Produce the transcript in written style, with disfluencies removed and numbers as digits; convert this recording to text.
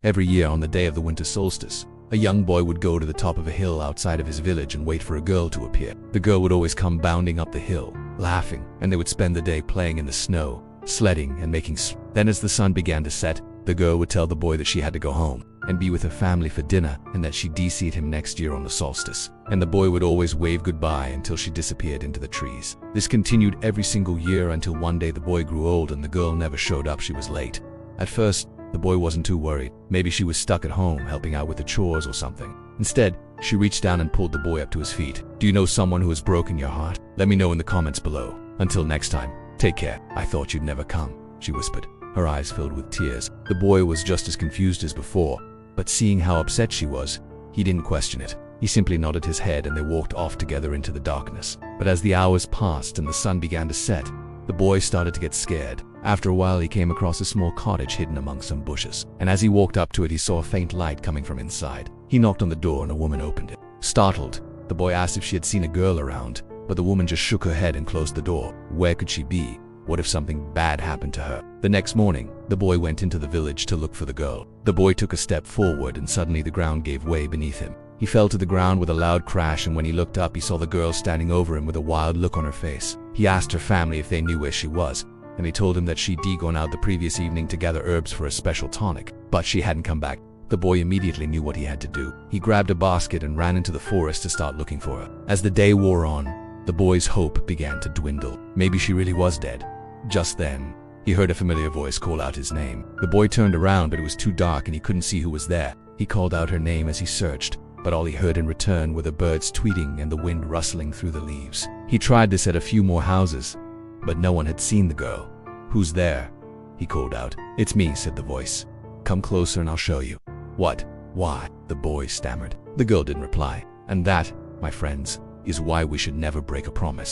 Every year on the day of the winter solstice, a young boy would go to the top of a hill outside of his village and wait for a girl to appear. The girl would always come bounding up the hill, laughing, and they would spend the day playing in the snow, sledding, and making Then as the sun began to set, the girl would tell the boy that she had to go home and be with her family for dinner and that she'd see him next year on the solstice. And the boy would always wave goodbye until she disappeared into the trees. This continued every single year until one day the boy grew old and the girl never showed up. She was late. At first, the boy wasn't too worried. Maybe she was stuck at home helping out with the chores or something. Instead, she reached down and pulled the boy up to his feet. Do you know someone who has broken your heart? Let me know in the comments below. Until next time, take care. I thought you'd never come, she whispered, her eyes filled with tears. The boy was just as confused as before, but seeing how upset she was, he didn't question it. He simply nodded his head and they walked off together into the darkness. But as the hours passed and the sun began to set, the boy started to get scared. After a while, he came across a small cottage hidden among some bushes, and as he walked up to it, he saw a faint light coming from inside. He knocked on the door and a woman opened it. Startled, the boy asked if she had seen a girl around, but the woman just shook her head and closed the door. Where could she be? What if something bad happened to her? The next morning, the boy went into the village to look for the girl. The boy took a step forward and suddenly the ground gave way beneath him. He fell to the ground with a loud crash, and when he looked up, he saw the girl standing over him with a wild look on her face. He asked her family if they knew where she was, and they told him that she'd gone out the previous evening to gather herbs for a special tonic, but she hadn't come back. The boy immediately knew what he had to do. He grabbed a basket and ran into the forest to start looking for her. As the day wore on, the boy's hope began to dwindle. Maybe she really was dead. Just then, he heard a familiar voice call out his name. The boy turned around, but it was too dark and he couldn't see who was there. He called out her name as he searched, but all he heard in return were the birds tweeting and the wind rustling through the leaves. He tried this at a few more houses, but no one had seen the girl. Who's there? He called out. It's me, said the voice. Come closer and I'll show you. What? Why? The boy stammered. The girl didn't reply. And that, my friends, is why we should never break a promise.